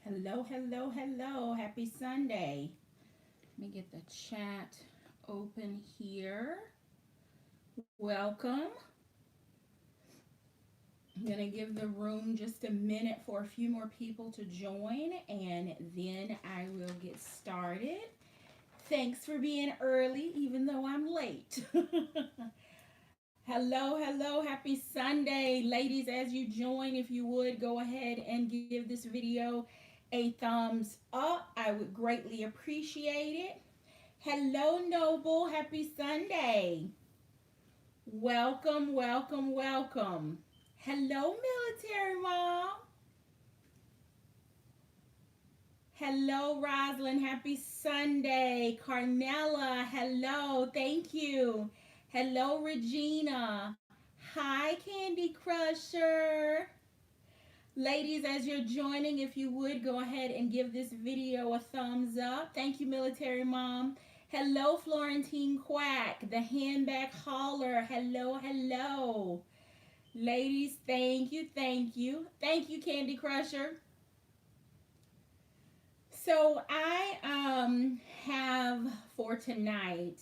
Hello, hello, hello. Happy Sunday. Let me get the chat open here. Welcome. I'm going to give the room just a minute for a few more people to join and then I will get started. Thanks for being early, even though I'm late. Hello, hello, happy Sunday. Ladies, as you join, if you would go ahead and give this video a thumbs up, I would greatly appreciate it. Hello, Noble, happy Sunday. Welcome, welcome, welcome. Hello, Military Mom. Hello, Roslyn, happy Sunday. Carnella, hello, thank you. Hello, Regina. Hi, Candy Crusher. Ladies, as you're joining, if you would go ahead and give this video a thumbs up. Thank you, Military Mom. Hello, Florentine Quack, the handbag hauler. Hello, hello. Ladies, thank you, thank you. Thank you, Candy Crusher. So I have for tonight.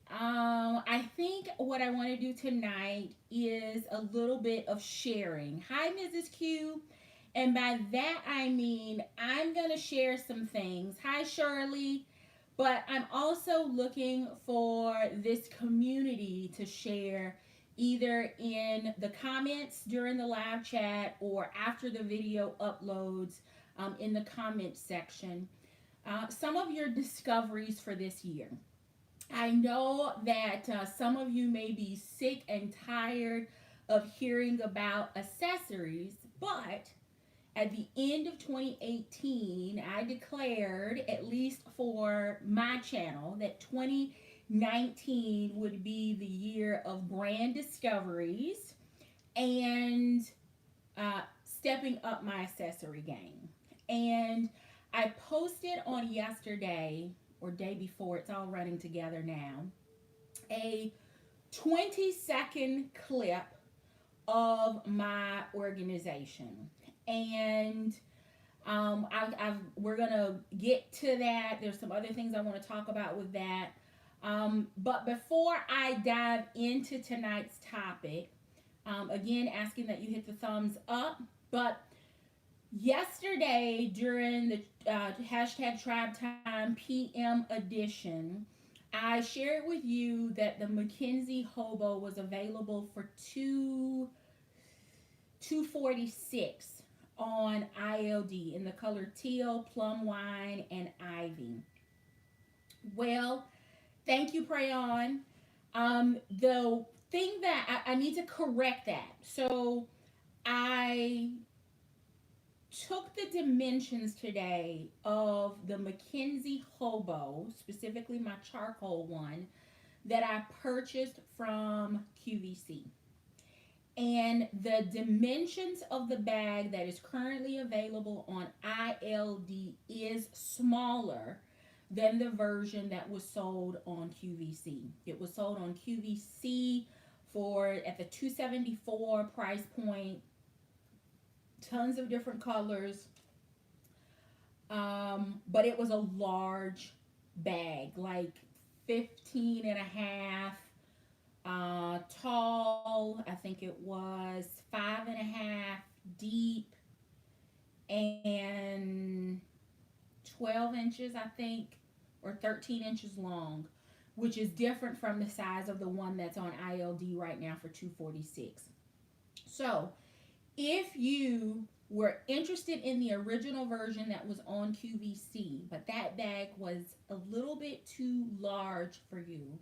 I think what I want to do tonight is a little bit of sharing. Hi, Mrs. Q. And by that I mean I'm going to share some things. Hi, Shirley. But I'm also looking for this community to share either in the comments during the live chat or after the video uploads in the comment section. Some of your discoveries for this year. I know that some of you may be sick and tired of hearing about accessories, but at the end of 2018, I declared, at least for my channel, that 2019 would be the year of brand discoveries and stepping up my accessory game. And I posted on yesterday or day before, it's all running together now, a 20-second clip of my organization. And we're going to get to that. There's some other things I want to talk about with that. But before I dive into tonight's topic, again, asking that you hit the thumbs up. But yesterday, during the hashtag Tribe Time PM edition, I shared with you that the McKinsey Hobo was available for 246 on ILD in the color teal, plum wine, and ivy. Well, thank you, Prayon. The thing that I need to correct that. So I took the dimensions today of the McKinsey Hobo, specifically my charcoal one, that I purchased from QVC. And the dimensions of the bag that is currently available on ILD is smaller than the version that was sold on QVC. It was sold on QVC for at the 274 price point, tons of different colors. But it was a large bag, like 15 and a half tall. I think it was 5.5 deep and 12 inches, I think, or 13 inches long, which is different from the size of the one that's on ILD right now for 246. So if you were interested in the original version that was on QVC, but that bag was a little bit too large for you,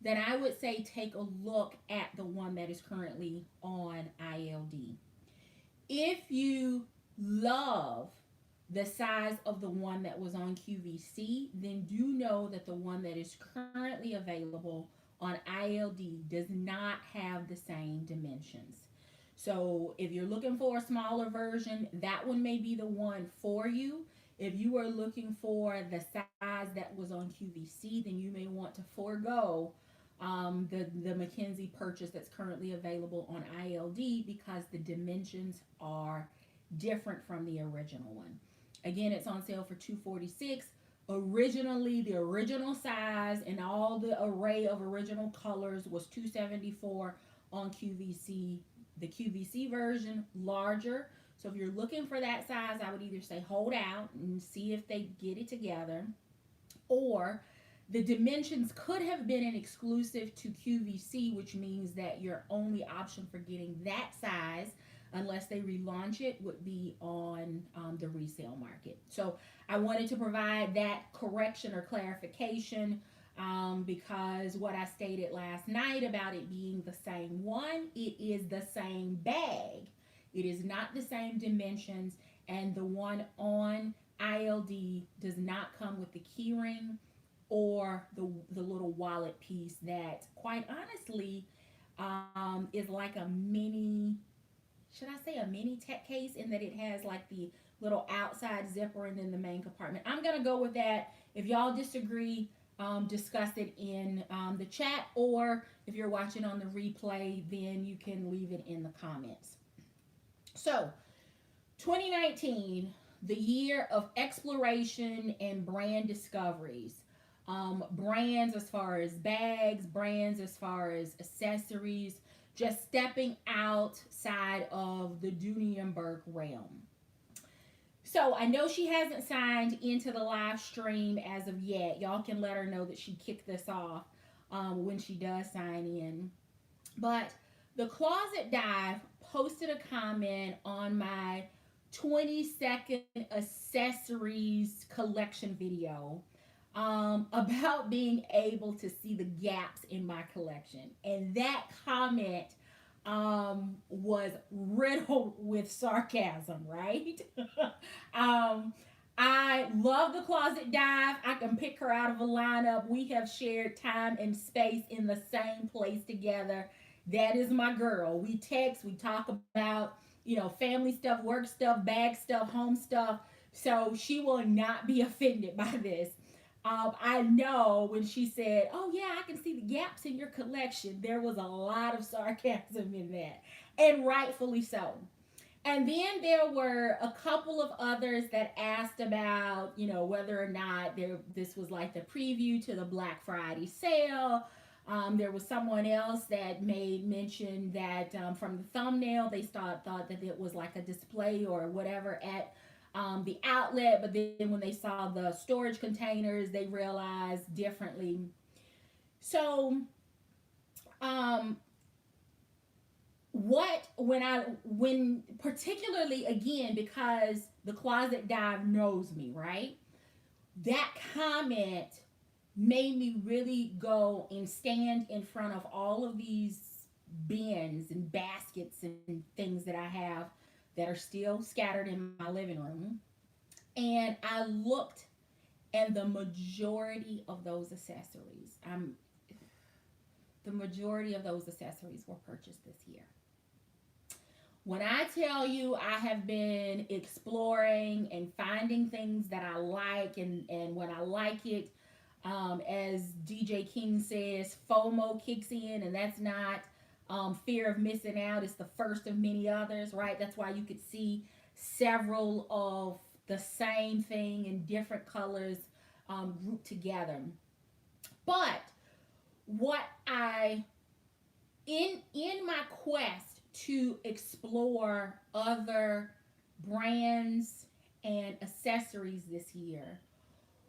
then I would say take a look at the one that is currently on ILD. If you love the size of the one that was on QVC, then do know that the one that is currently available on ILD does not have the same dimensions. So if you're looking for a smaller version, that one may be the one for you. If you are looking for the size that was on QVC, then you may want to forego the McKinsey purchase that's currently available on ILD because the dimensions are different from the original one. Again, it's on sale for $246. Originally, the original size and all the array of original colors was $274 on QVC. The QVC version, larger. So if you're looking for that size, I would either say hold out and see if they get it together, or the dimensions could have been an exclusive to QVC, which means that your only option for getting that size, unless they relaunch it, would be on the resale market. So I wanted to provide that correction or clarification, because what I stated last night about it being the same one, it is the same bag. It is not the same dimensions, and the one on ILD does not come with the keyring or the little wallet piece that, quite honestly, is like a mini, should I say a mini tech case, in that it has like the little outside zipper and then the main compartment. I'm gonna go with that. If y'all disagree, discuss it in the chat, or if you're watching on the replay, then you can leave it in the comments. So 2019, the year of exploration and brand discoveries. Brands as far as bags, brands as far as accessories, just stepping outside of the Dooney and Burke realm. So I know she hasn't signed into the live stream as of yet. Y'all can let her know that she kicked this off when she does sign in. But the Closet Dive posted a comment on my 20-second accessories collection video, about being able to see the gaps in my collection. And that comment was riddled with sarcasm, right? I love the Closet Dive. I can pick her out of a lineup. We have shared time and space in the same place together. That is my girl. We text, we talk about, family stuff, work stuff, bag stuff, home stuff. So she will not be offended by this. I know when she said, "Oh yeah, I can see the gaps in your collection," there was a lot of sarcasm in that, and rightfully so. And then there were a couple of others that asked about, whether or not this was like the preview to the Black Friday sale. There was someone else that made mention that, from the thumbnail, they thought that it was like a display or whatever at the outlet, but then when they saw the storage containers, they realized differently. So, when particularly, again, because the Closet Dive knows me, right? That comment made me really go and stand in front of all of these bins and baskets and things that I have that are still scattered in my living room. And I looked, and the majority of those accessories, the majority of those accessories were purchased this year. When I tell you I have been exploring and finding things that I like, and when I like it, as DJ King says, FOMO kicks in, and that's not fear of missing out. It's the first of many others, right? That's why you could see several of the same thing in different colors grouped together. But what in my quest to explore other brands and accessories this year,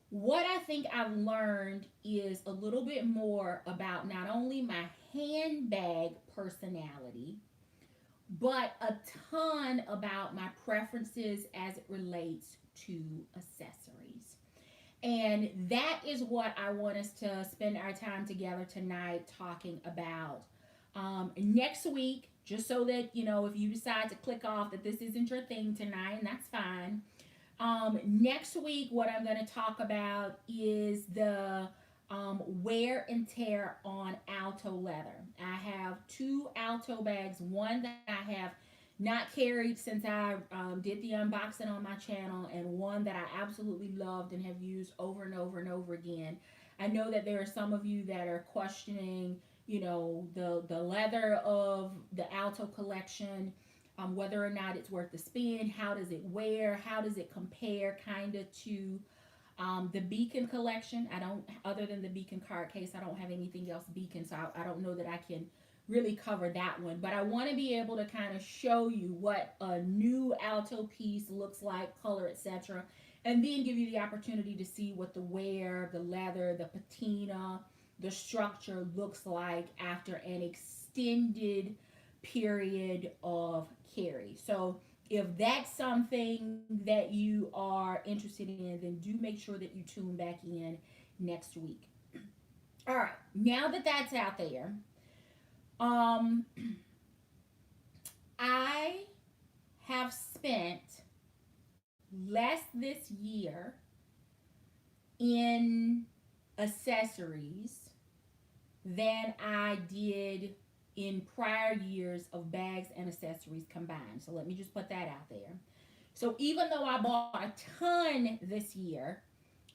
what I think I've learned is a little bit more about not only my handbag personality, but a ton about my preferences as it relates to accessories. And that is what I want us to spend our time together tonight talking about. Next week, just so that, if you decide to click off that this isn't your thing tonight, and that's fine. Next week, what I'm going to talk about is the wear and tear on Alto leather. I have 2 Alto bags, one that I have not carried since I did the unboxing on my channel, and one that I absolutely loved and have used over and over and over again. I know that there are some of you that are questioning, the leather of the Alto collection. whether or not it's worth the spend. How does it wear? How does it compare kind of to the Beacon collection? I don't, other than the Beacon card case, I don't have anything else Beacon, so I don't know that I can really cover that one. But I want to be able to kind of show you what a new alto piece looks like, color, etc., and then give you the opportunity to see what the wear, the leather, the patina, the structure looks like after an extended period of carry. So if that's something that you are interested in, then do make sure that you tune back in next week. All right, now that that's out there, um, I have spent less this year in accessories than I did in prior years of bags and accessories combined. So let me just put that out there. So even though I bought a ton this year,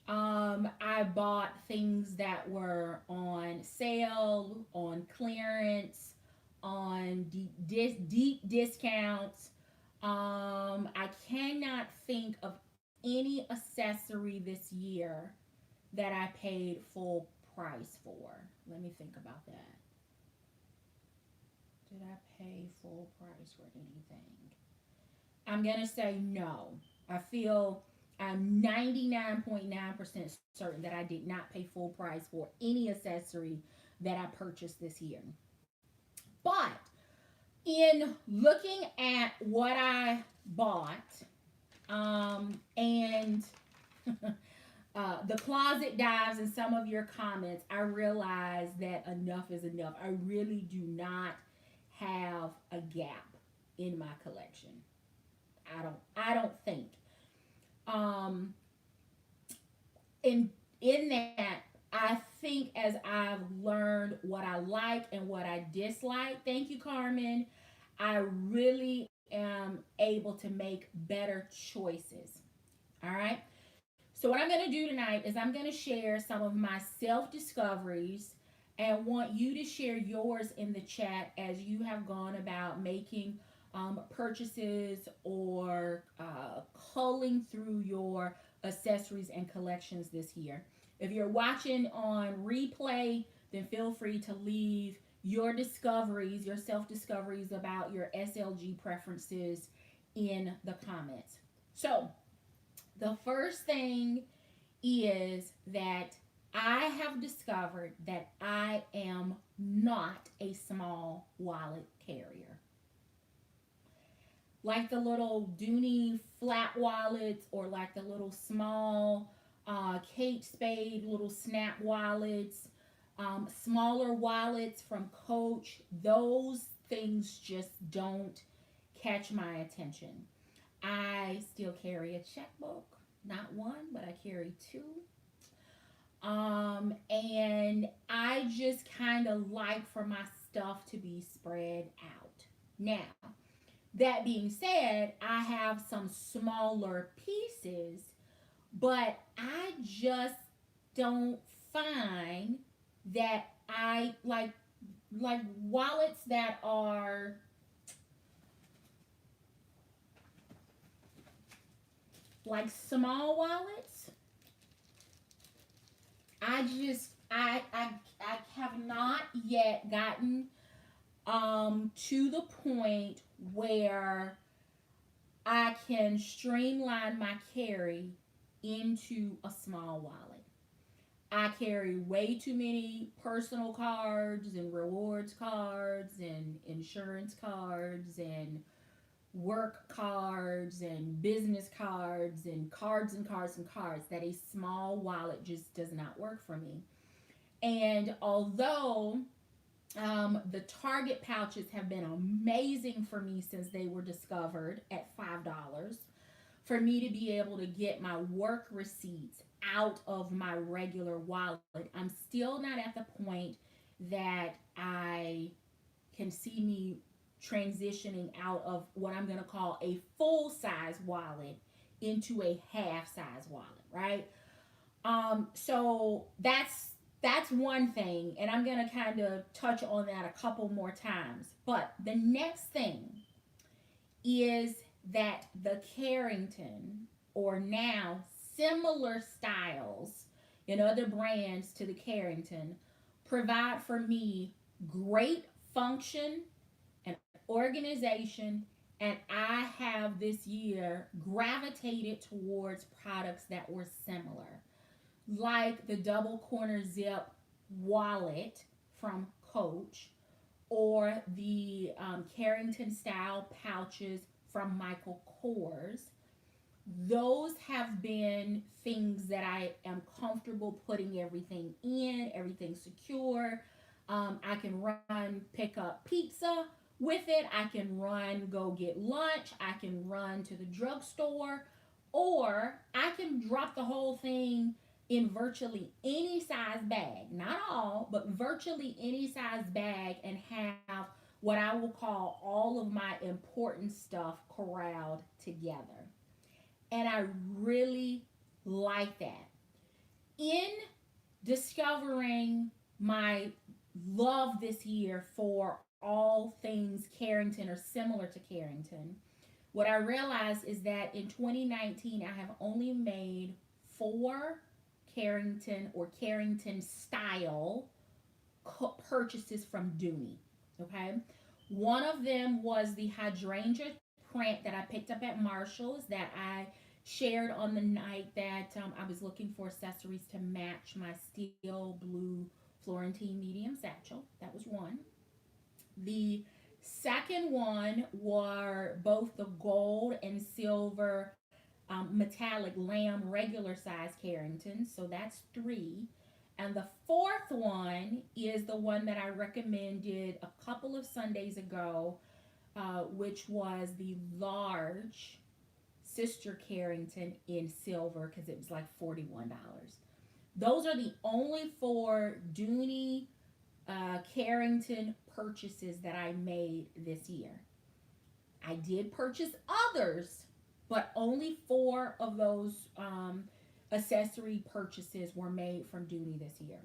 I bought things that were on sale, on clearance, on deep discounts. I cannot think of any accessory this year that I paid full price for. Let me think about that. Did I pay full price for anything? I'm going to say no. I feel I'm 99.9% certain that I did not pay full price for any accessory that I purchased this year. But in looking at what I bought, and the closet dives in some of your comments, I realize that enough is enough. I really do not have a gap in my collection. I don't think. Um in that, I think as I've learned what I like and what I dislike, thank you, Carmen, I really am able to make better choices. All right. So what I'm going to do tonight is I'm going to share some of my self-discoveries and want you to share yours in the chat as you have gone about making purchases or culling through your accessories and collections this year. If you're watching on replay, then feel free to leave your discoveries, your self-discoveries about your SLG preferences in the comments. So the first thing is that I have discovered that I am not a small wallet carrier. Like the little Dooney flat wallets or like the little small Kate Spade little snap wallets, smaller wallets from Coach, those things just don't catch my attention. I still carry a checkbook, not one, but I carry two. And I just kind of like for my stuff to be spread out. Now, that being said, I have some smaller pieces, but I just don't find that I like wallets that are like small wallets. I have not yet gotten to the point where I can streamline my carry into a small wallet. I carry way too many personal cards and rewards cards and insurance cards and work cards and business cards and cards and cards and cards that a small wallet just does not work for me. And although the Target pouches have been amazing for me since they were discovered at $5, for me to be able to get my work receipts out of my regular wallet, I'm still not at the point that I can see me transitioning out of what I'm going to call a full size wallet into a half size wallet, right? So that's one thing, and I'm going to kind of touch on that a couple more times. But the next thing is that the Carrington, or now similar styles in other brands to the Carrington, provide for me great function and organization. And I have this year gravitated towards products that were similar, like the double corner zip wallet from Coach, or the Carrington style pouches from Michael Kors. Those have been things that I am comfortable putting everything in, everything secure. I can run, pick up pizza with it. I can run, go get lunch. I can run to the drugstore, or I can drop the whole thing in virtually any size bag. Not all, but virtually any size bag, and have what I will call all of my important stuff corralled together. And I really like that. In discovering my love this year for all things Carrington or similar to Carrington, what I realized is that in 2019, I have only made four Carrington or Carrington style purchases from Dooney. Okay. One of them was the hydrangea print that I picked up at Marshall's, that I shared on the night that I was looking for accessories to match my steel blue Florentine medium satchel. That was one. The second one were both the gold and silver metallic lamb regular size Carrington. So that's three. And the fourth one is the one that I recommended a couple of Sundays ago, which was the large Sister Carrington in silver, because it was like $41. Those are the only four Dooney Carrington purchases that I made this year. I did purchase others, but only four of those accessory purchases were made from Dooney this year.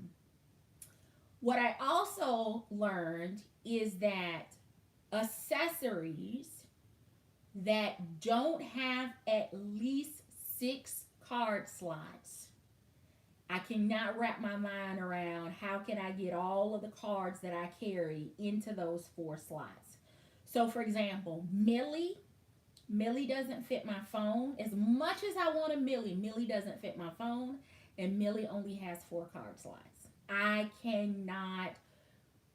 What I also learned is that accessories that don't have at least 6 card slots, I cannot wrap my mind around how can I get all of the cards that I carry into those 4 slots. So for example, Millie doesn't fit my phone. As much as I want a Millie doesn't fit my phone, and Millie only has 4 card slots. I cannot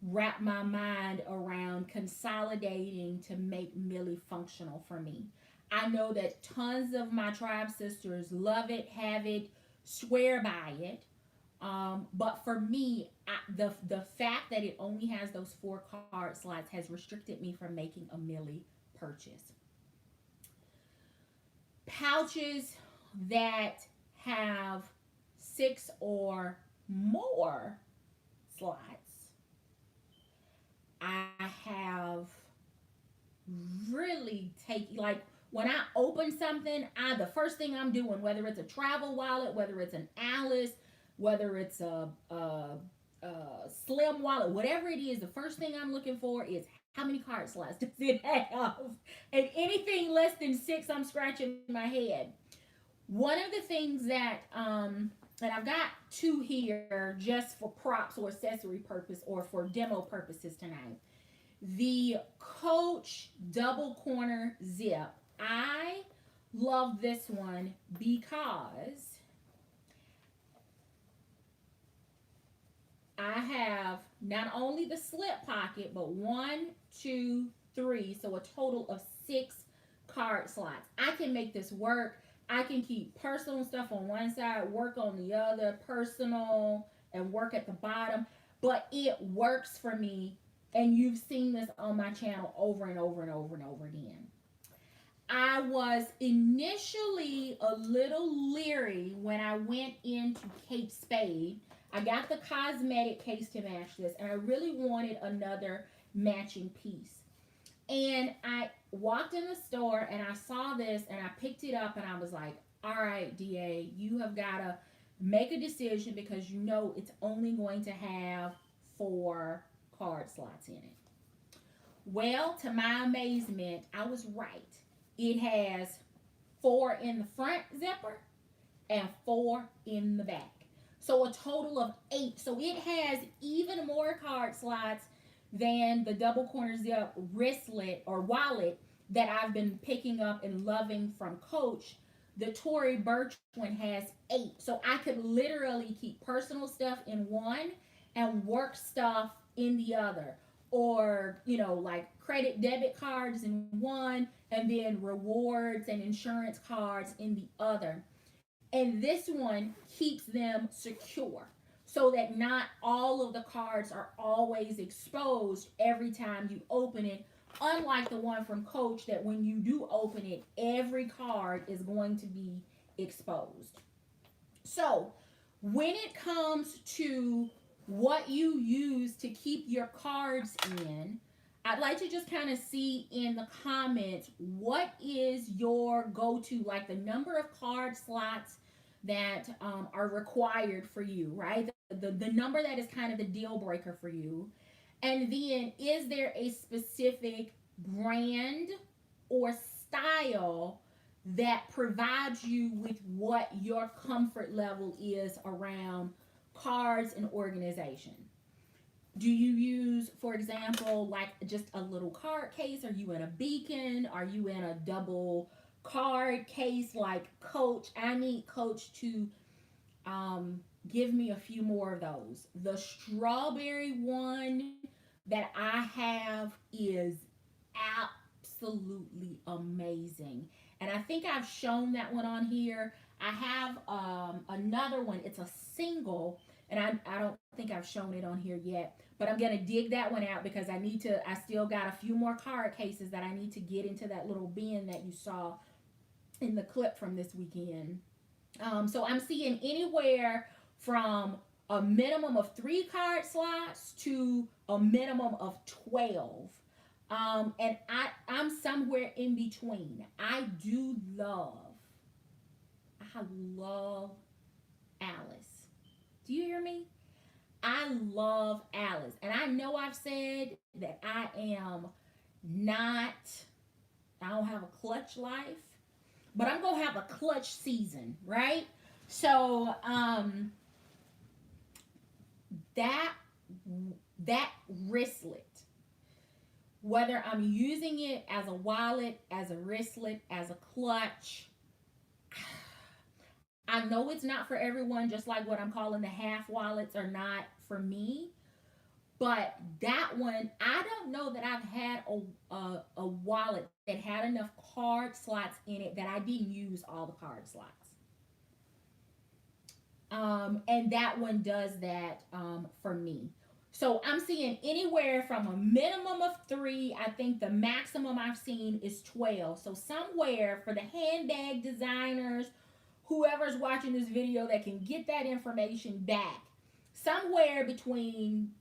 wrap my mind around consolidating to make Millie functional for me. I know that tons of my tribe sisters love it, have it, swear by it. But for me, the fact that it only has those 4 card slots has restricted me from making a Millie purchase. Pouches that have 6 or more slots, I have really taken, like, when I open something, the first thing I'm doing, whether it's a travel wallet, whether it's an Alice, whether it's a slim wallet, whatever it is, the first thing I'm looking for is how many card slots does it have? And anything less than 6, I'm scratching my head. One of the things that, and I've got 2 here just for props or accessory purpose or for demo purposes tonight. The Coach double corner zip. I love this one because I have not only the slip pocket, but 1, 2, 3, so a total of 6 card slots. I can make this work. I can keep personal stuff on one side, work on the other, personal, and work at the bottom. But it works for me, and you've seen this on my channel over and over and over and over again. I was initially a little leery when I went into Kate Spade. I got the cosmetic case to match this, and I really wanted another matching piece. And I walked in the store and I saw this and I picked it up and I was like, all right, DA, you have got to make a decision because you know it's only going to have 4 card slots in it. Well, to my amazement, I was right. It has 4 in the front zipper and 4 in the back. So a total of 8. So it has even more card slots than the double corner zip wristlet or wallet that I've been picking up and loving from Coach. The Tory Burch one has 8. So I could literally keep personal stuff in one and work stuff in the other. Or, like credit debit cards in one and then rewards and insurance cards in the other. And this one keeps them secure so that not all of the cards are always exposed every time you open it. Unlike the one from Coach, that when you do open it, every card is going to be exposed. So, when it comes to what you use to keep your cards in, I'd like to just kind of see in the comments what is your go to, like the number of card slots that are required for you, right? The number that is kind of the deal breaker for you. And then, is there a specific brand or style that provides you with what your comfort level is around cards and organization? Do you use, for example, like just a little card case? Are you in a beacon? Are you in a double card case like Coach? I need Coach to give me a few more of those. The strawberry one that I have is absolutely amazing. And I think I've shown that one on here. I have another one. It's a single, and I don't think I've shown it on here yet. But I'm gonna dig that one out because I still got a few more card cases that I need to get into that little bin that you saw in the clip from this weekend. So I'm seeing anywhere from a minimum of 3 card slots to a minimum of 12. And I'm somewhere in between. I love Alice. Do you hear me? I love Alice. And I know I've said that I don't have a clutch life, but I'm going to have a clutch season, right? So, that wristlet, whether I'm using it as a wallet, as a wristlet, as a clutch, I know it's not for everyone, just like what I'm calling the half wallets are not for me. But that one, I don't know that I've had a wallet that had enough card slots in it that I didn't use all the card slots. And that one does that for me. So I'm seeing anywhere from a minimum of 3. I think the maximum I've seen is 12. So somewhere for the handbag designers, whoever's watching this video that can get that information back, somewhere between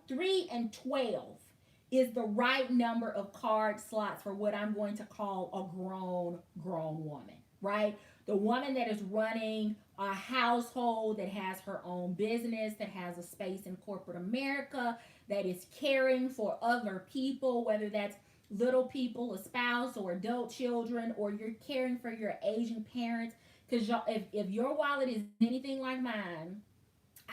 3 and 12 is the right number of card slots for what I'm going to call a grown woman, right? The woman that is running a household, that has her own business, that has a space in corporate America, that is caring for other people, whether that's little people, a spouse, or adult children, or you're caring for your aging parents. Because if your wallet is anything like mine,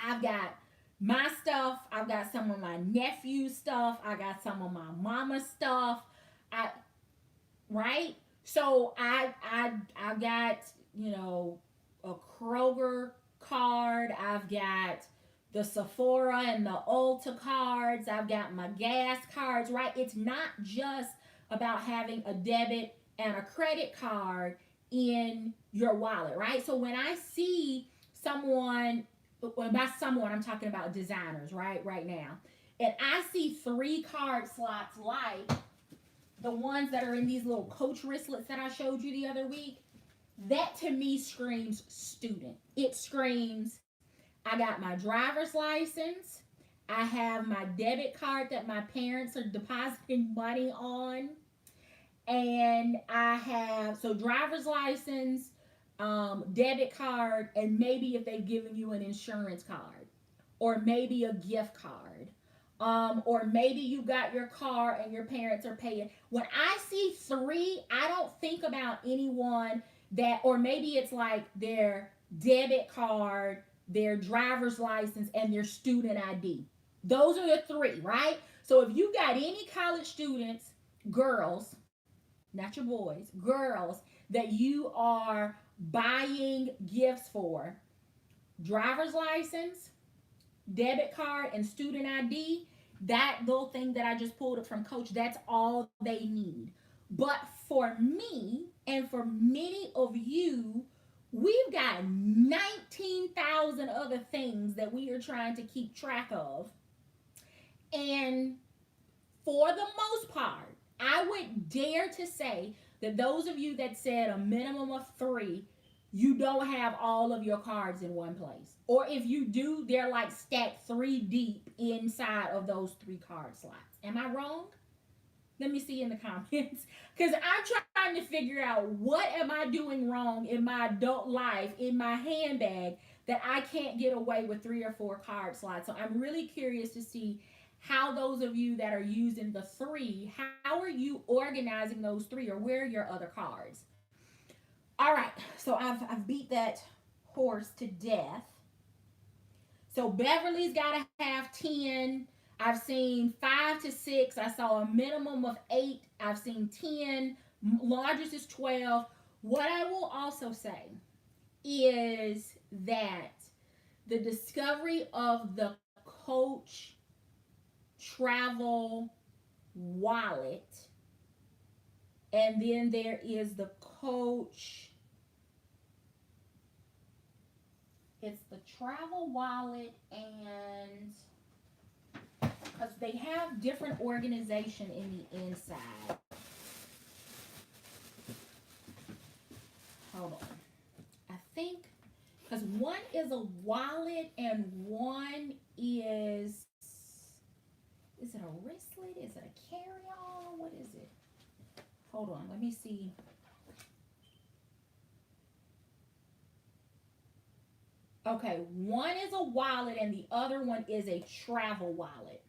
I've got my stuff, I've got some of my nephew's stuff, I got some of my mama's stuff, right? So I got a Kroger card, I've got the Sephora and the Ulta cards, I've got my gas cards, right? It's not just about having a debit and a credit card in your wallet, right? So when I see someone, by someone I'm talking about designers, right now, and I see 3 card slots like the ones that are in these little Coach wristlets that I showed you the other week, that to me screams student. It screams, I got my driver's license, I have my debit card that my parents are depositing money on, and I have, so driver's license, debit card, and maybe if they've given you an insurance card or maybe a gift card. Or maybe you got your car and your parents are paying. When I see three, I don't think about anyone that, or maybe it's like their debit card, their driver's license, and their student ID. Those are the three, right? So if you got any college students, girls, not your boys, girls, that you are buying gifts for, driver's license, debit card, and student ID, that little thing that I just pulled up from Coach, that's all they need. But for me and for many of you, we've got 19,000 other things that we are trying to keep track of. And for the most part, I would dare to say that those of you that said a minimum of three, you don't have all of your cards in one place. Or if you do, they're like stacked three deep inside of those three card slots. Am I wrong? Let me see in the comments. Because I'm trying to figure out what am I doing wrong in my adult life, in my handbag, that I can't get away with 3 or 4 card slots. So I'm really curious to see how those of you that are using the three, how are you organizing those three, or where are your other cards? All right, so I've beat that horse to death. So Beverly's got to have 10. I've seen 5 to 6. I saw a minimum of 8. I've seen 10. Largest is 12. What I will also say is that the discovery of the Coach travel wallet, and then there is the Coach, it's the travel wallet, and because they have different organization in the inside. Hold on. I think because one is a wallet and one is it a wristlet? Is it a carry-on? What is it? Hold on, let me see. Okay, one is a wallet and the other one is a travel wallet.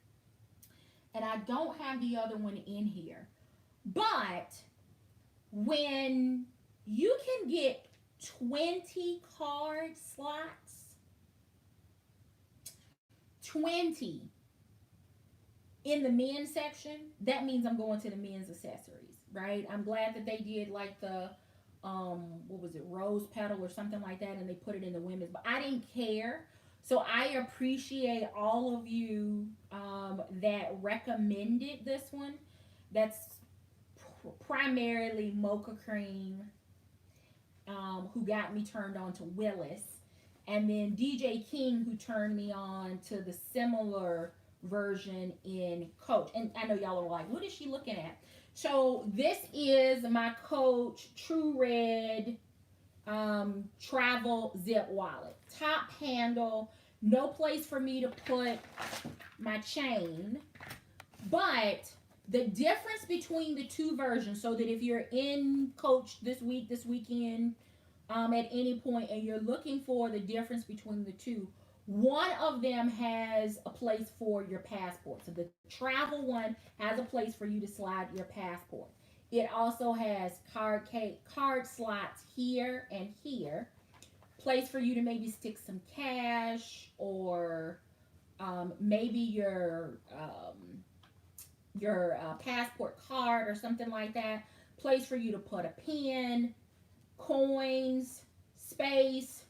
And I don't have the other one in here. But when you can get 20 card slots, 20 in the men's section, that means I'm going to the men's accessories, right? I'm glad that they did like the what was it, rose petal or something like that, and they put it in the women's, but I didn't care. So I appreciate all of you that recommended this one. That's primarily Mocha Cream, who got me turned on to Willis, and then DJ King, who turned me on to the similar version in Coach. And I know y'all are like, what is she looking at? So this is my Coach True Red travel zip wallet. Top handle, no place for me to put my chain. But the difference between the two versions, so that if you're in Coach this week, this weekend, at any point, and you're looking for the difference between the two, one of them has a place for your passport. So the travel one has a place for you to slide your passport. It also has card slots here and here. Place for you to maybe stick some cash, or maybe your passport card or something like that. Place for you to put a pen, coins, space,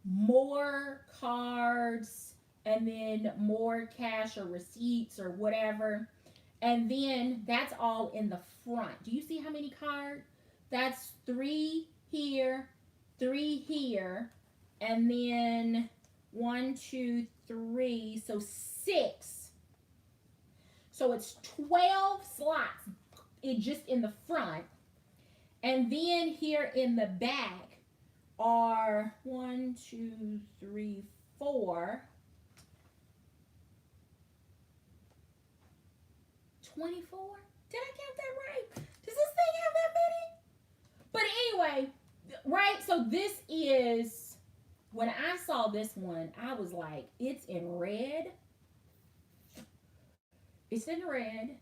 more cards, and then more cash or receipts or whatever. And then that's all in the front. Do you see how many cards? That's 3 here, 3 here, and then 1, 2, 3, so 6. So it's 12 slots just in the front. And then here in the back are 1, 2, 3, 4, 24. Did I count that right? Does this thing have that many? But anyway, right, so this is, when I saw this one, I was like, it's in red. It's in red,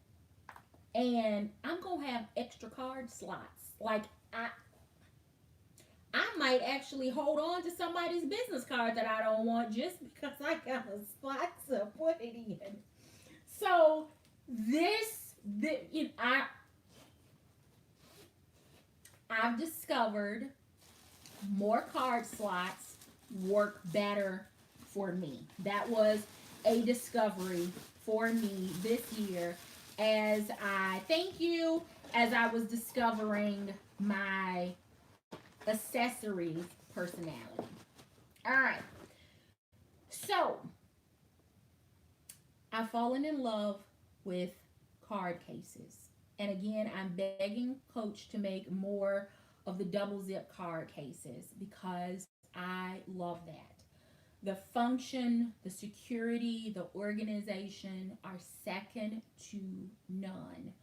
and I'm gonna have extra card slots. Like I might actually hold on to somebody's business card that I don't want just because I got a spot to put it in. So I've discovered more card slots work better for me. That was a discovery for me this year as I thank you as I was discovering my accessories personality. All right. So, I've fallen in love with card cases. And again, I'm begging Coach to make more of the double zip card cases because I love that. The function, the security, the organization are second to none.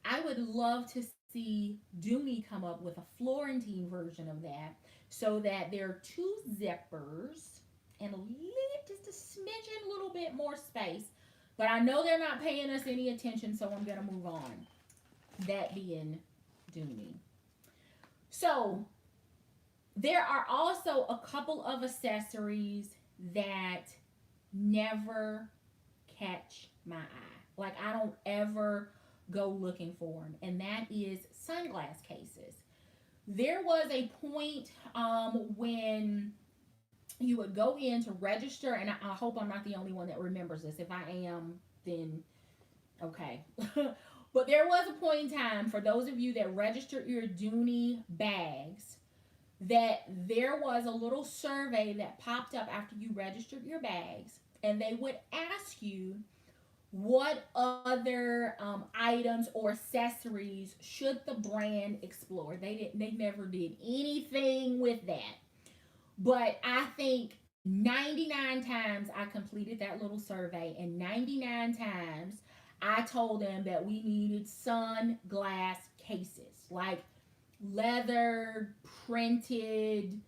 I would love to see Dooney come up with a Florentine version of that so that there are two zippers and just a smidgen, little bit more space. But I know they're not paying us any attention, so I'm going to move on. That being Dooney. So there are also a couple of accessories that never catch my eye. Like I don't ever go looking for them, and that is sunglass cases. There was a point when you would go in to register, and I hope I'm not the only one that remembers this. If I am, then okay. But there was a point in time for those of you that registered your Dooney bags that there was a little survey that popped up after you registered your bags, and they would ask you what other items or accessories should the brand explore. They never did anything with that. But I think 99 times I completed that little survey, and 99 times I told them that we needed sunglass cases, like leather, printed,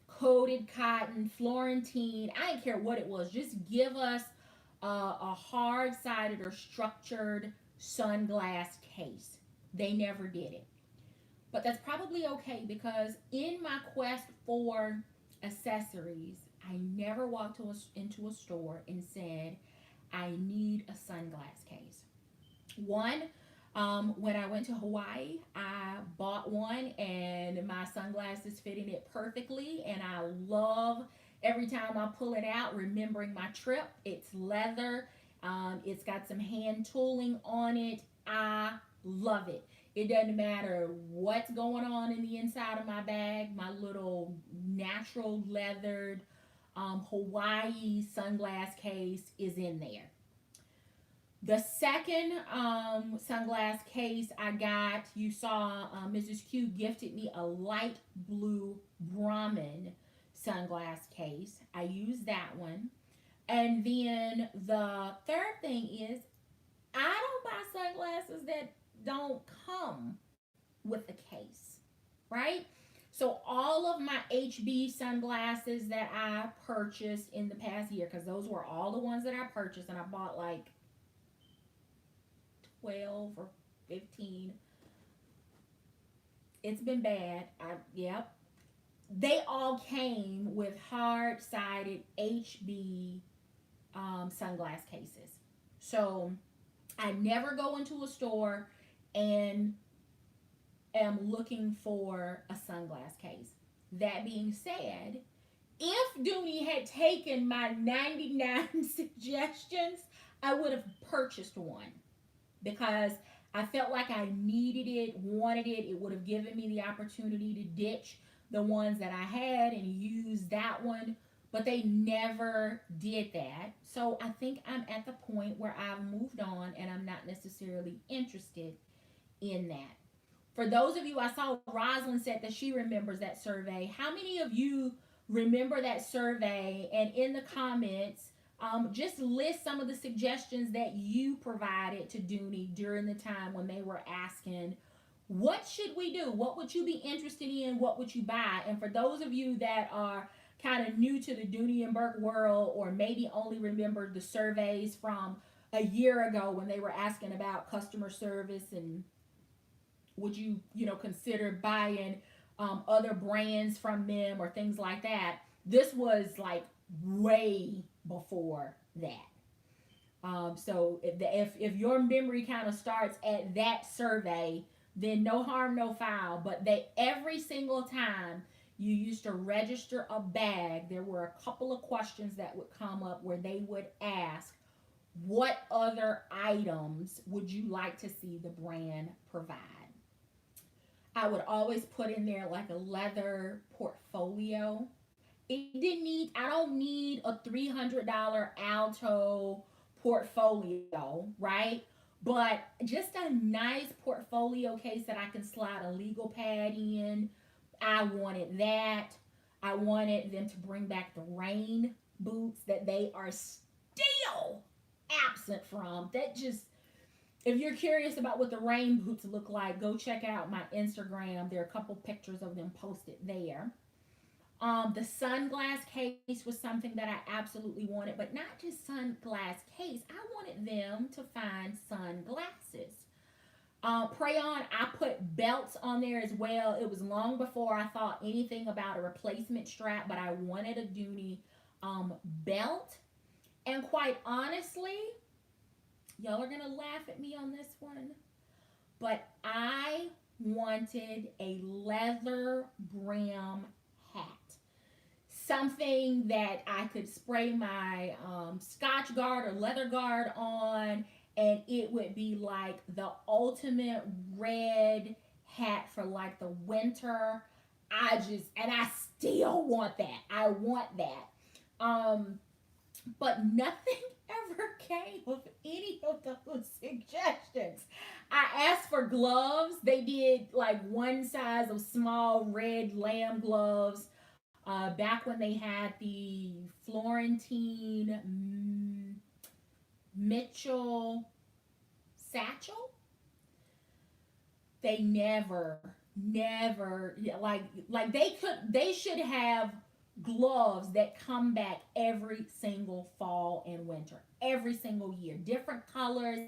coated cotton, Florentine. I didn't care what it was. Just give us a hard sided or structured sunglass case. They never did it. But that's probably okay because in my quest for accessories, I never walked into a store and said, I need a sunglass case. One, when I went to Hawaii, I bought one and my sunglasses fit in it perfectly. And I love every time I pull it out, remembering my trip. It's leather, it's got some hand tooling on it. I love it. It doesn't matter what's going on in the inside of my bag, my little natural leathered Hawaii sunglass case is in there. The second sunglass case I got, you saw Mrs. Q gifted me a light blue Brahmin sunglass case. I used that one. And then the third thing is, I don't buy sunglasses that don't come with a case, right? So all of my HB sunglasses that I purchased in the past year, because those were all the ones that I purchased, and I bought like 12 or 15. It's been bad. Yep. They all came with hard sided HB sunglass cases. So I never go into a store and am looking for a sunglass case. That being said, if Dooney had taken my 99 suggestions, I would have purchased one because I felt like I needed it, wanted it. It would have given me the opportunity to ditch the ones that I had and use that one, but they never did that. So I think I'm at the point where I've moved on and I'm not necessarily interested in that. For those of you, I saw Rosalind said that she remembers that survey. How many of you remember that survey? And in the comments, just list some of the suggestions that you provided to Dooney during the time when they were asking, what should we do? What would you be interested in? What would you buy? And for those of you that are kind of new to the Dooney and Burke world, or maybe only remember the surveys from a year ago when they were asking about customer service and would you, consider buying other brands from them or things like that. This was like way before that. So if your memory kind of starts at that survey, then no harm, no foul. But they every single time you used to register a bag, there were a couple of questions that would come up where they would ask, "What other items would you like to see the brand provide?" I would always put in there like a leather portfolio. It didn't need. I don't need a $300 Alto portfolio, right? But just a nice portfolio case that I can slide a legal pad in. I wanted that. I wanted them to bring back the rain boots that they are still absent from. That just, if you're curious about what the rain boots look like, go check out my Instagram. There are a couple pictures of them posted there. The sunglass case was something that I absolutely wanted, but not just sunglass case. I wanted them to find sunglasses. Pray on, I put belts on there as well. It was long before I thought anything about a replacement strap, but I wanted a Dooney belt. And quite honestly, y'all are going to laugh at me on this one, but I wanted a leather brim hat. Something that I could spray my Scotch guard or leather guard on, and it would be like the ultimate red hat for like the winter. And I still want that. I want that. But nothing ever came of any of those suggestions. I asked for gloves. They did like one size of small red lamb gloves back when they had the Florentine Mitchell satchel. They never, they should have gloves that come back every single fall and winter, every single year, different colors,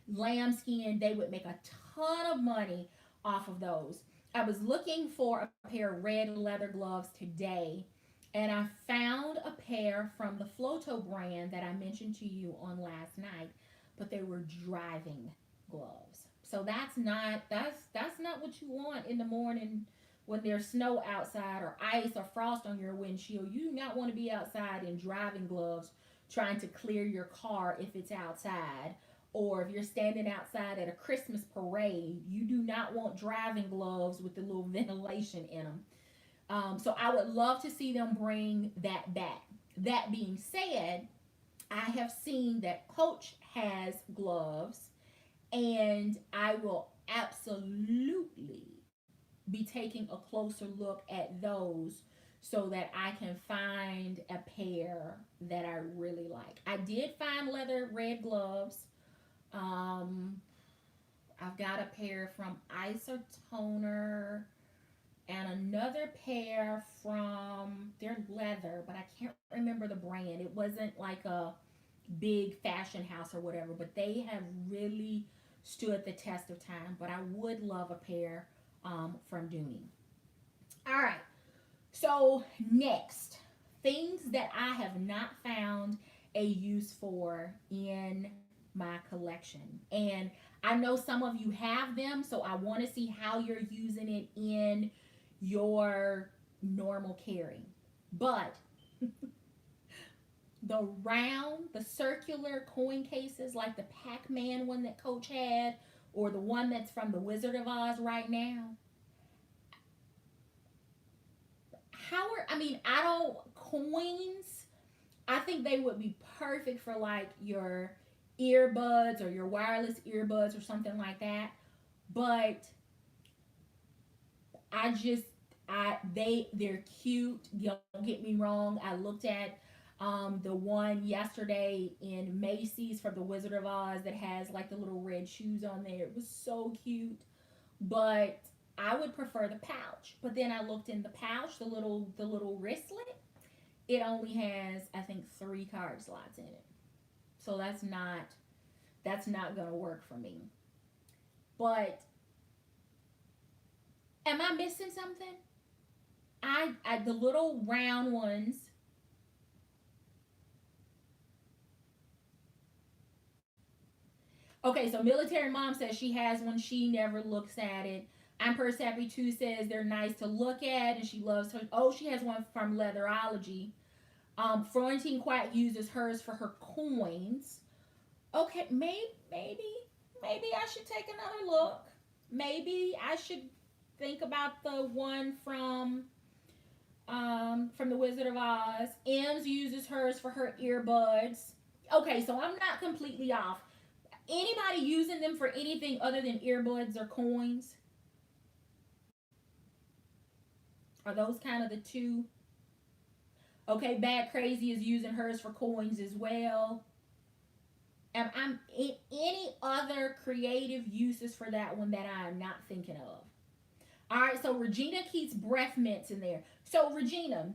lambskin. They would make a ton of money off of those. I was looking for a pair of red leather gloves today, and I found a pair from the Floto brand that I mentioned to you on last night, but they were driving gloves. So that's not what you want in the morning when there's snow outside or ice or frost on your windshield. You do not want to be outside in driving gloves trying to clear your car if it's outside. Or if you're standing outside at a Christmas parade, you do not want driving gloves with the little ventilation in them. So I would love to see them bring that back. That being said, I have seen that Coach has gloves, and I will absolutely be taking a closer look at those so that I can find a pair that I really like. I did find leather red gloves. Um, I've got a pair from Isotoner and another pair from their leather, but I can't remember the brand. It wasn't like a big fashion house or whatever, but they have really stood the test of time. But I would love a pair from Dooney. All right. So next, things that I have not found a use for in my collection. And I know some of you have them, so I want to see how you're using it in your normal carry. But the circular coin cases, like the Pac-Man one that Coach had, or the one that's from the Wizard of Oz right now. I don't, coins, I think they would be perfect for like your earbuds or your wireless earbuds or something like that. But I just, they're cute. Don't get me wrong. I looked at the one yesterday in Macy's for the Wizard of Oz that has like the little red shoes on there. It was so cute, but I would prefer the pouch. But then I looked in the pouch, the little wristlet. It only has, I think, 3 card slots in it. So that's not. That's not going to work for me. But am I missing something? I the little round ones. Okay, so military mom says she has one. She never looks at it. I'm purse happy too says they're nice to look at and she loves her. Oh, she has one from Leatherology. Florentine Quack uses hers for her coins. Okay, maybe I should take another look. Maybe I should think about the one from the Wizard of Oz. Ems uses hers for her earbuds. Okay, so I'm not completely off. Anybody using them for anything other than earbuds or coins? Are those kind of the two? Okay, Bad Crazy is using hers for coins as well. And I'm in any other creative uses for that one that I am not thinking of. All right, so Regina keeps breath mints in there. So Regina,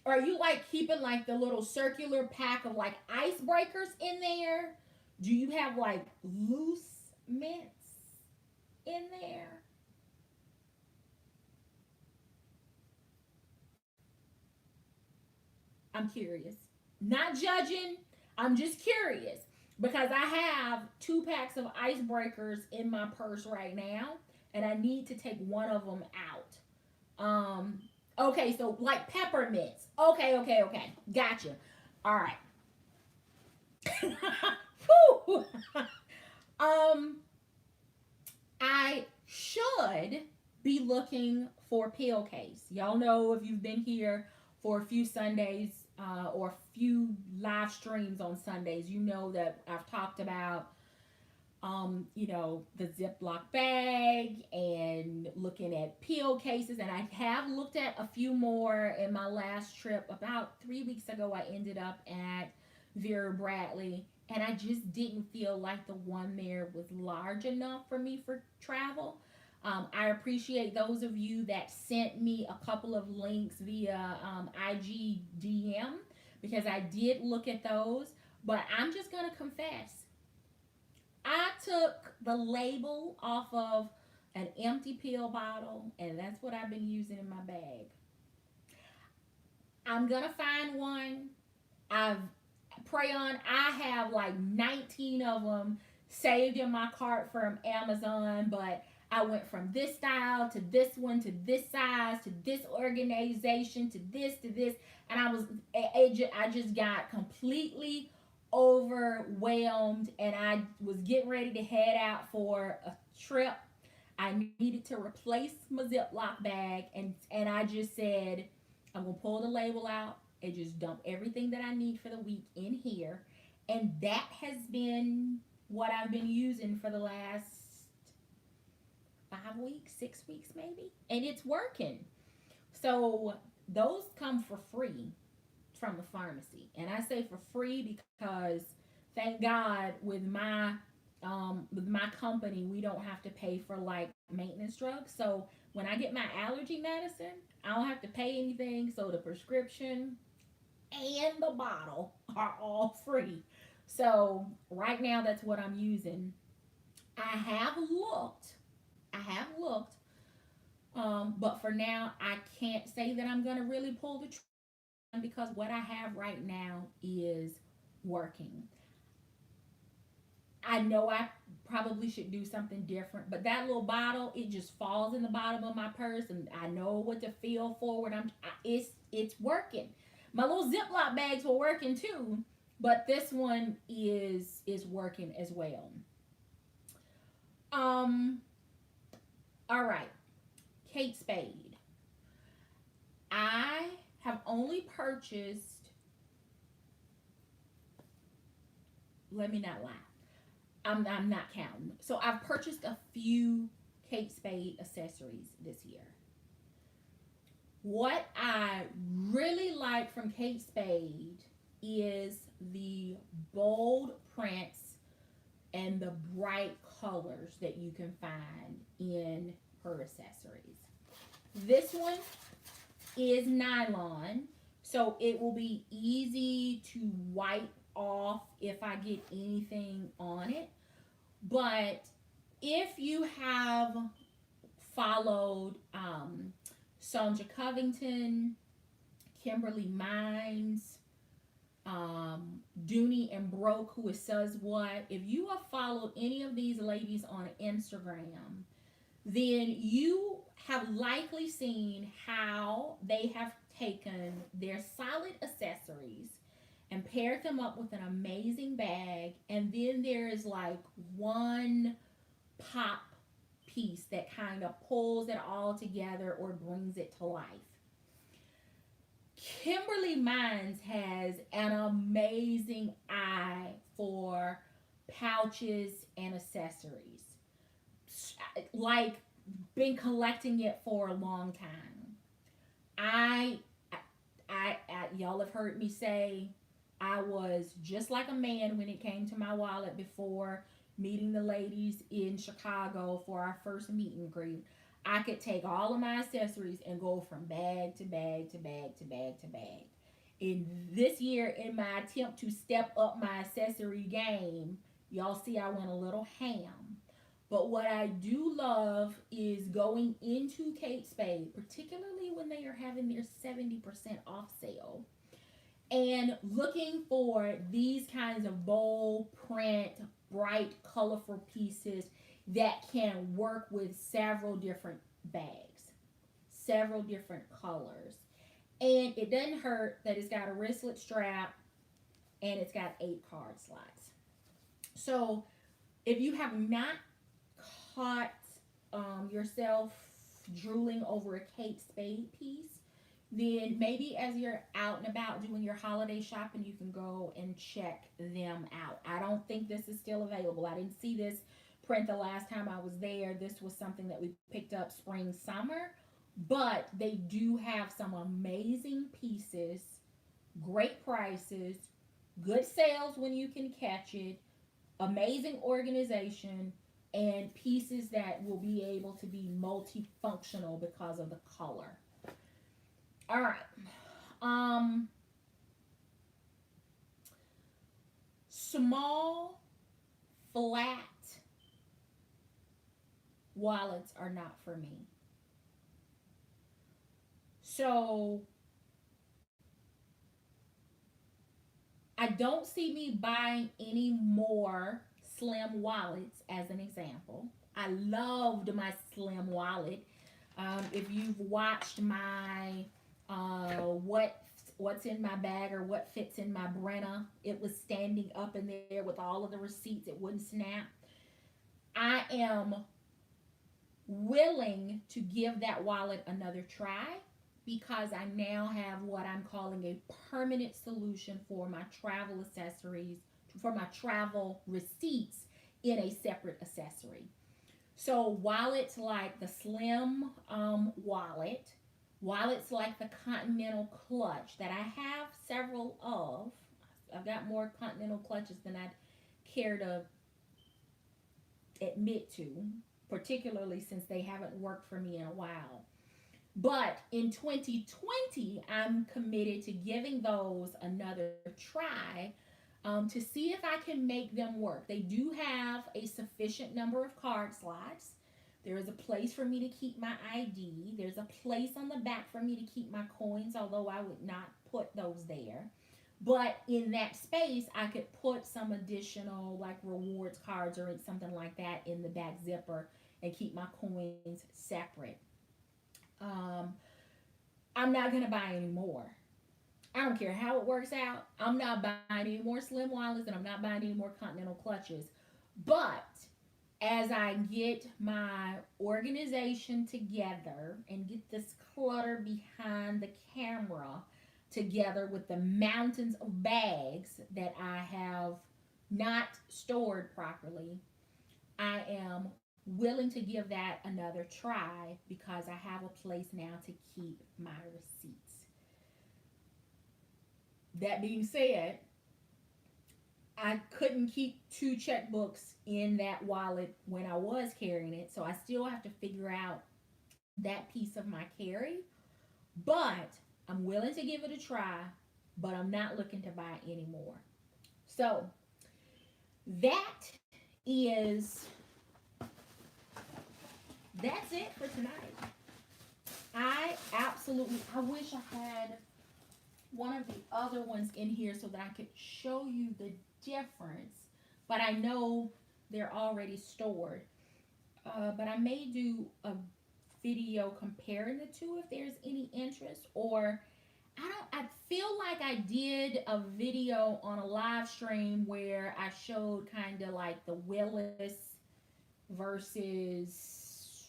are you like keeping like the little circular pack of like icebreakers in there? Do you have like loose mints in there? I'm curious. Not judging. I'm just curious because I have 2 packs of icebreakers in my purse right now, and I need to take one of them out. Okay, so like peppermints. Okay. Gotcha. All right. um, I should be looking for a pill case. Y'all know if you've been here for a few Sundays or a few live streams on Sundays, you know that I've talked about, the Ziploc bag and looking at pill cases. And I have looked at a few more in my last trip. About 3 weeks ago, I ended up at Vera Bradley, and I just didn't feel like the one there was large enough for me for travel. I appreciate those of you that sent me a couple of links via IG DM because I did look at those. But I'm just going to confess, I took the label off of an empty pill bottle, and that's what I've been using in my bag. I'm going to find one. I've pray on. I have like 19 of them saved in my cart from Amazon, but I went from this style to this one to this size to this organization to this, and I just got completely overwhelmed, and I was getting ready to head out for a trip. I needed to replace my Ziploc bag, and I just said I'm gonna pull the label out and just dump everything that I need for the week in here. And that has been what I've been using for the last 5 weeks, 6 weeks maybe. And it's working. So those come for free from the pharmacy. And I say for free because thank God with my company we don't have to pay for like maintenance drugs. So when I get my allergy medicine, I don't have to pay anything. So the prescription and the bottle are all free. So right now that's what I'm using. I have looked. I have looked. But for now, I can't say that I'm gonna really pull the trigger because what I have right now is working. I know I probably should do something different, but that little bottle, it just falls in the bottom of my purse, and I know what to feel forward. It's working. My little Ziploc bags were working too, but this one is working as well. Um, all right, Kate Spade. I have only purchased. Let me not lie. I'm not counting. So I've purchased a few Kate Spade accessories this year. What I really like from Kate Spade is the bold prints and the bright colors that you can find in her accessories. This one is nylon, so it will be easy to wipe off if I get anything on it. But if you have followed Sonja Covington, Kimberly Mines, Dooney and Broke, who is Says What, if you have followed any of these ladies on Instagram, then you have likely seen how they have taken their solid accessories and paired them up with an amazing bag, and then there is like one pop piece that kind of pulls it all together or brings it to life. Kimberly Mines has an amazing eye for pouches and accessories. Like, been collecting it for a long time. I, y'all have heard me say I was just like a man when it came to my wallet before meeting the ladies in Chicago for our first meet and greet. I could take all of my accessories and go from bag to bag to bag to bag to bag. In this year, in my attempt to step up my accessory game, y'all see I went a little ham. But what I do love is going into Kate Spade, particularly when they are having their 70% off sale, and looking for these kinds of bold print, bright, colorful pieces that can work with several different bags, several different colors. And it doesn't hurt that it's got a wristlet strap and it's got 8 card slots. So if you have not caught yourself drooling over a Kate Spade piece, then maybe as you're out and about doing your holiday shopping, you can go and check them out. I don't think this is still available. I didn't see this print the last time I was there. This was something that we picked up spring, summer, but they do have some amazing pieces, great prices, good sales when you can catch it, amazing organization, and pieces that will be able to be multifunctional because of the color. All right. Small, flat wallets are not for me. So I don't see me buying any more slim wallets as an example. I loved my slim wallet. If you've watched my what's in my bag or what fits in my Brenna, it was standing up in there with all of the receipts. It wouldn't snap. I am willing to give that wallet another try because I now have what I'm calling a permanent solution for my travel accessories, for my travel receipts in a separate accessory. So wallets like the Slim wallet, wallets like the Continental clutch that I have several of. I've got more Continental clutches than I'd care to admit to, particularly since they haven't worked for me in a while. But in 2020, I'm committed to giving those another try to see if I can make them work. They do have a sufficient number of card slots. There is a place for me to keep my ID. There's a place on the back for me to keep my coins, although I would not put those there. But in that space, I could put some additional like rewards cards or something like that in the back zipper and keep my coins separate. I'm not going to buy any more. I don't care how it works out. I'm not buying any more slim wallets and I'm not buying any more Continental clutches. But as I get my organization together and get this clutter behind the camera together with the mountains of bags that I have not stored properly, I am willing to give that another try because I have a place now to keep my receipts. That being said, I couldn't keep 2 checkbooks in that wallet when I was carrying it, so I still have to figure out that piece of my carry. But I'm willing to give it a try, but I'm not looking to buy any more. So that is that's it for tonight. I wish I had one of the other ones in here so that I could show you the difference, but I know they're already stored. But I may do a video comparing the two if there's any interest, or I feel like I did a video on a live stream where I showed kind of like the Willis versus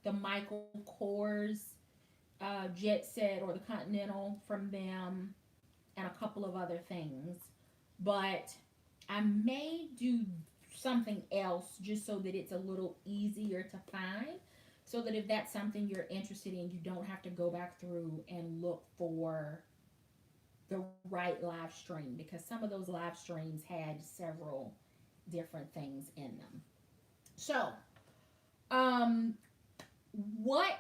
the Michael Kors jet set, or the Continental from them, and a couple of other things. But I may do something else just so that it's a little easier to find, so that if that's something you're interested in, you don't have to go back through and look for the right live stream, because some of those live streams had several different things in them. So, um, what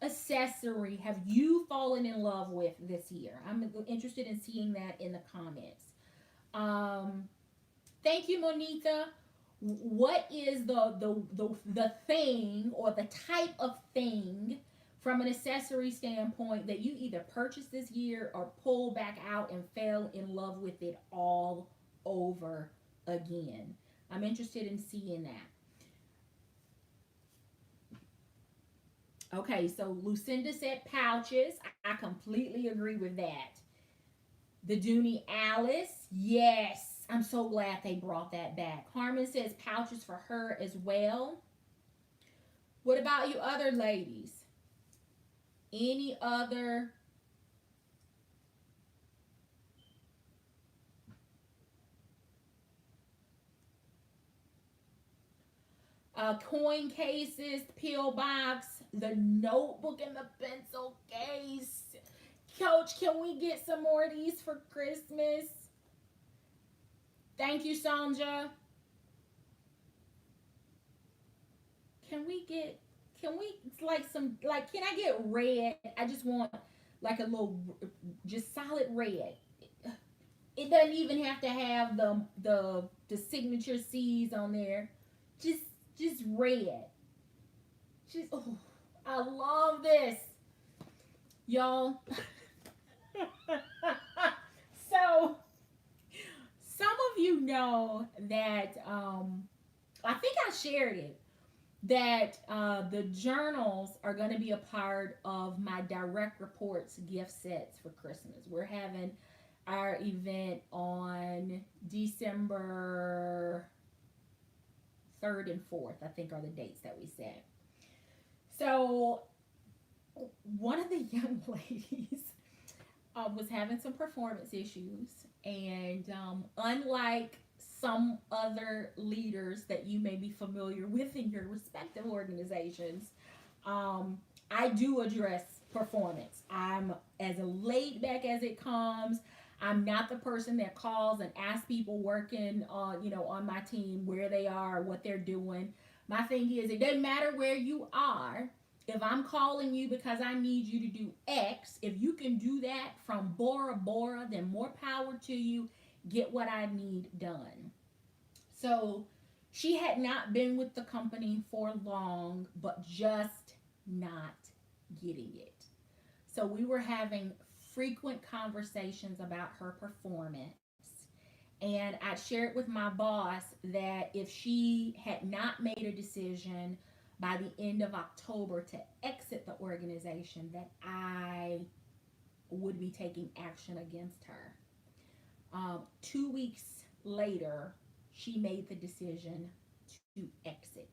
accessory have you fallen in love with this year? I'm interested in seeing that in the comments. Um, Thank you, Monica. What is the thing, or the type of thing from an accessory standpoint, that you either purchased this year or pulled back out and fell in love with it all over again? I'm interested in seeing that. Okay, so Lucinda said pouches. I completely agree with that. The Dooney Alice, yes. I'm so glad they brought that back. Harmon says pouches for her as well. What about you other ladies? Any other? Coin cases, pill box, the notebook, and the pencil case. Coach, can we get some more of these for Christmas? Thank you, Sonja. Can we get, can we, like, some, like, can I get red? I just want like a little, just solid red. It doesn't even have to have the signature C's on there. Just just red. Just, oh, I love this, y'all. So some of you know that I think I shared it, that the journals are going to be a part of my direct reports gift sets for Christmas. We're having our event on December 3rd and 4th, I think, are the dates that we set. So one of the young ladies was having some performance issues, and unlike some other leaders that you may be familiar with in your respective organizations, I do address performance. I'm as laid back as it comes. I'm not the person that calls and asks people working on, on my team where they are, what they're doing. My thing is, it doesn't matter where you are. If I'm calling you because I need you to do X, if you can do that from Bora Bora, then more power to you. Get what I need done. So she had not been with the company for long, but just not getting it. So we were having frequent conversations about her performance. And I shared with my boss that if she had not made a decision by the end of October to exit the organization, that I would be taking action against her. 2 weeks later, she made the decision to exit.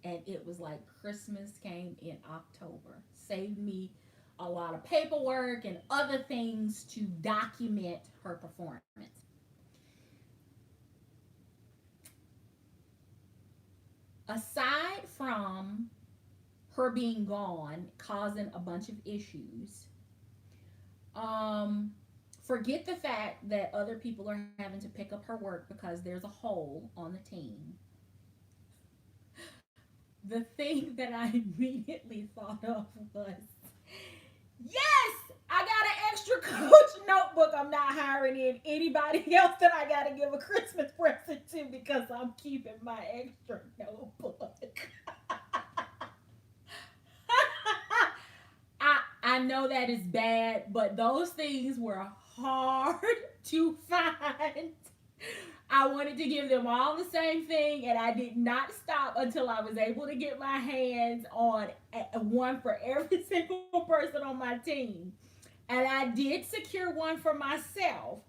And it was like Christmas came in October. Saved me a lot of paperwork and other things to document her performance. Aside from her being gone, causing a bunch of issues, um, forget the fact that other people are having to pick up her work because there's a hole on the team. The thing that I immediately thought of was, yes, I got an extra extra Coach notebook. I'm not hiring in anybody else that I got to give a Christmas present to because I'm keeping my extra notebook. I know that is bad, but those things were hard to find. I wanted to give them all the same thing, and I did not stop until I was able to get my hands on one for every single person on my team. And I did secure one for myself,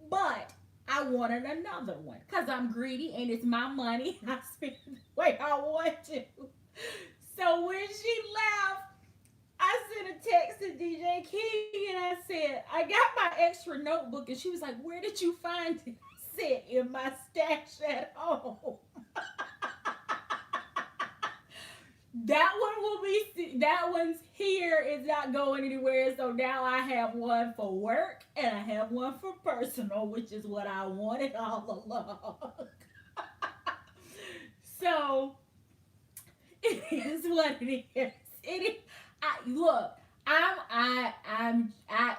but I wanted another one because I'm greedy and it's my money. I spend the way I want to. So when she left, I sent a text to DJ King and I said, I got my extra notebook. And she was like, where did you find it? I said, in my stash at home. That one's here. It's not going anywhere. So now I have one for work and I have one for personal, which is what I wanted all along. So it is what it is. Look, I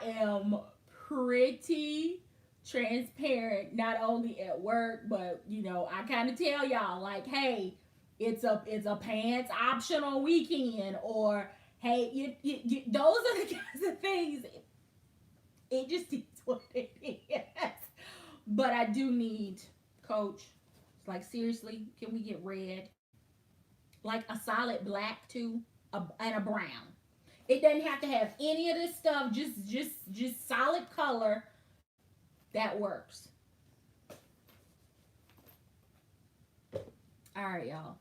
am pretty transparent, not only at work, but I kind of tell y'all like, hey, it's a pants optional weekend, or hey, those are the kinds of things. It just is what it is. But I do need, Coach. Like seriously, can we get red? Like a solid black too, and a brown. It doesn't have to have any of this stuff. Just solid color that works. All right, y'all.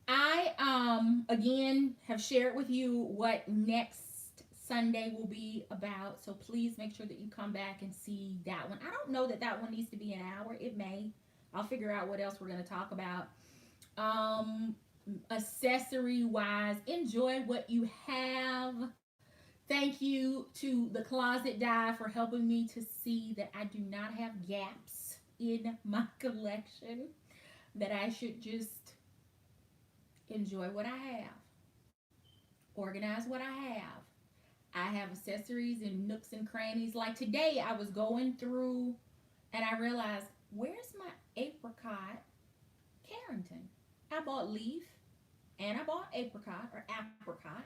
I again have shared with you what next Sunday will be about. So please make sure that you come back and see that one. I don't know that one needs to be an hour. It may. I'll figure out what else we're going to talk about. Accessory wise, enjoy what you have. Thank you to the Closet Dive for helping me to see that I do not have gaps in my collection, that I should just enjoy what I have, organize what I have. I have accessories in nooks and crannies. Like today, I was going through and I realized, where's my apricot Carrington? I bought leaf and I bought apricot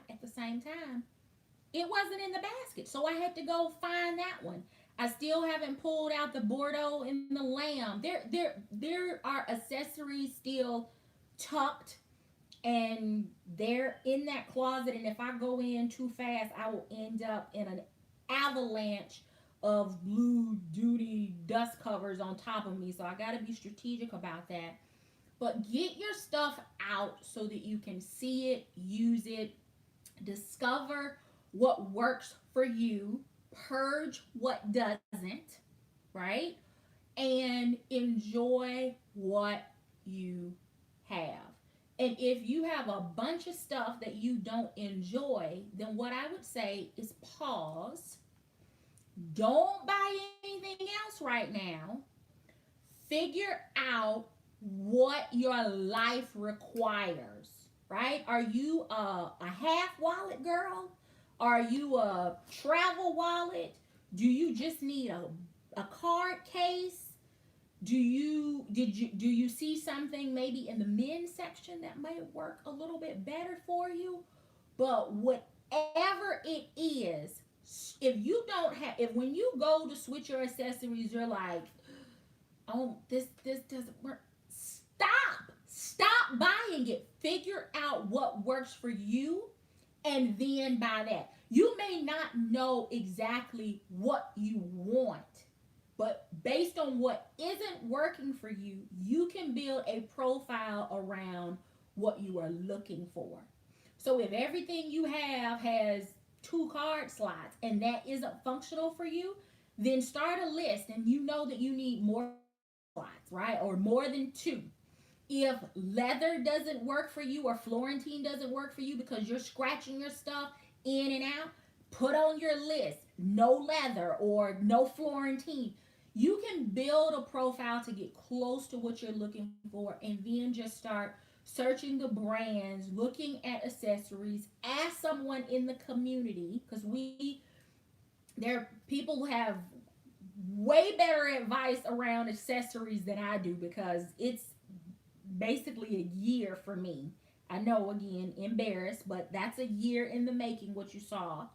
at the same time. It wasn't in the basket, so I had to go find that one. I still haven't pulled out the Bordeaux and the lamb. There are accessories still tucked, and they're in that closet. And if I go in too fast, I will end up in an avalanche of blue Dooney dust covers on top of me. So I got to be strategic about that. But get your stuff out so that you can see it, use it, discover what works for you, purge what doesn't, right? And enjoy what you have. And if you have a bunch of stuff that you don't enjoy, then what I would say is pause. Don't buy anything else right now. Figure out what your life requires, right? Are you a half wallet girl? Are you a travel wallet? Do you just need a card case? Do you see something maybe in the men's section that might work a little bit better for you? But whatever it is, if when you go to switch your accessories, you're like, oh, this doesn't work. Stop buying it. Figure out what works for you and then buy that. You may not know exactly what you want, but based on what isn't working for you, you can build a profile around what you are looking for. So if everything you have has 2 card slots and that isn't functional for you, then start a list, and you know that you need more slots, right? Or more than 2. If leather doesn't work for you or Florentine doesn't work for you because you're scratching your stuff in and out, put on your list no leather or no Florentine. You can build a profile to get close to what you're looking for, and then just start searching the brands, looking at accessories. Ask someone in the community, because There, people have way better advice around accessories than I do because it's basically a year for me. I know, again, embarrassed, but that's a year in the making, what you saw.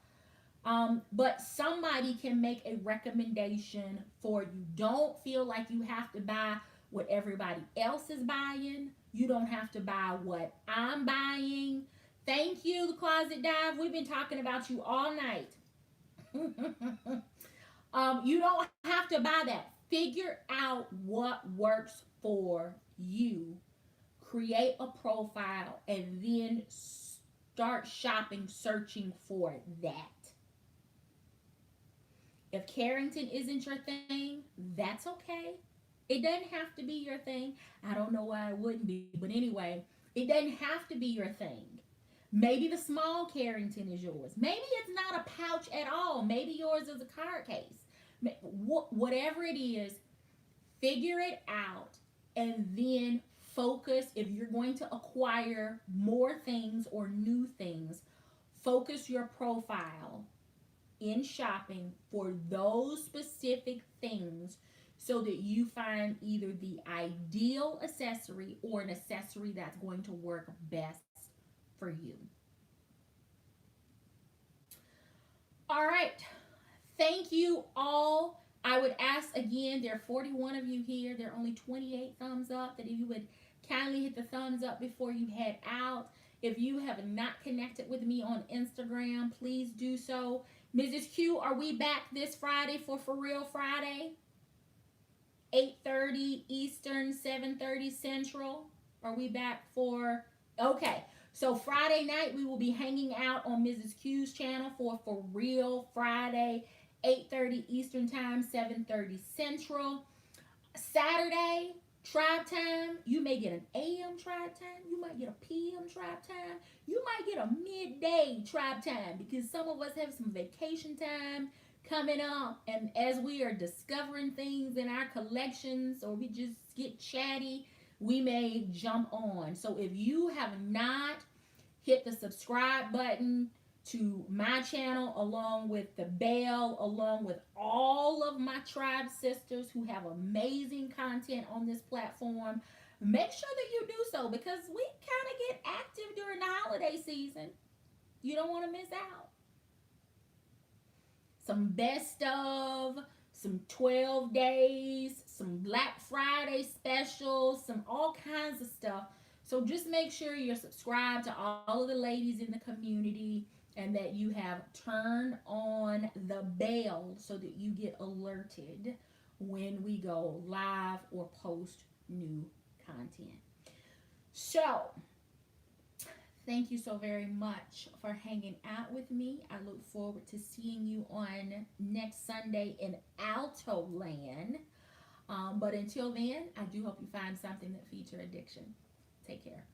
But somebody can make a recommendation for you. Don't feel like you have to buy what everybody else is buying. You don't have to buy what I'm buying. Thank you, the Closet Dive. We've been talking about you all night. You don't have to buy that. Figure out what works for you. Create a profile and then start shopping, searching for that. If Carrington isn't your thing, that's okay. It doesn't have to be your thing. I don't know why it wouldn't be, but anyway, it doesn't have to be your thing. Maybe the small Carrington is yours. Maybe it's not a pouch at all. Maybe yours is a card case. Whatever it is, figure it out and then focus. If you're going to acquire more things or new things, focus your profile in shopping for those specific things so that you find either the ideal accessory or an accessory that's going to work best for you. All right. Thank you all. I would ask again, there are 41 of you here. There are only 28 thumbs up. That if you would kindly hit the thumbs up before you head out. If you have not connected with me on Instagram, please do so. Mrs. Q, are we back this Friday for Real Friday? 8:30 Eastern, 7:30 Central. Are we back for? Okay. So Friday night we will be hanging out on Mrs. Q's channel for Real Friday, 8:30 Eastern Time, 7:30 Central. Saturday, tribe time, you may get an AM tribe time, you might get a PM tribe time, you might get a midday tribe time because some of us have some vacation time coming up, and as we are discovering things in our collections or we just get chatty, we may jump on. So if you have not hit the subscribe button to my channel, along with the bell, along with all of my tribe sisters who have amazing content on this platform, make sure that you do so because we kind of get active during the holiday season. You don't want to miss out. Some best of, some 12 days, some Black Friday specials, some all kinds of stuff. So just make sure you're subscribed to all of the ladies in the community and that you have turned on the bell so that you get alerted when we go live or post new content. So, thank you so very much for hanging out with me. I look forward to seeing you on next Sunday in Alto Land. But until then, I do hope you find something that feeds your addiction. Take care.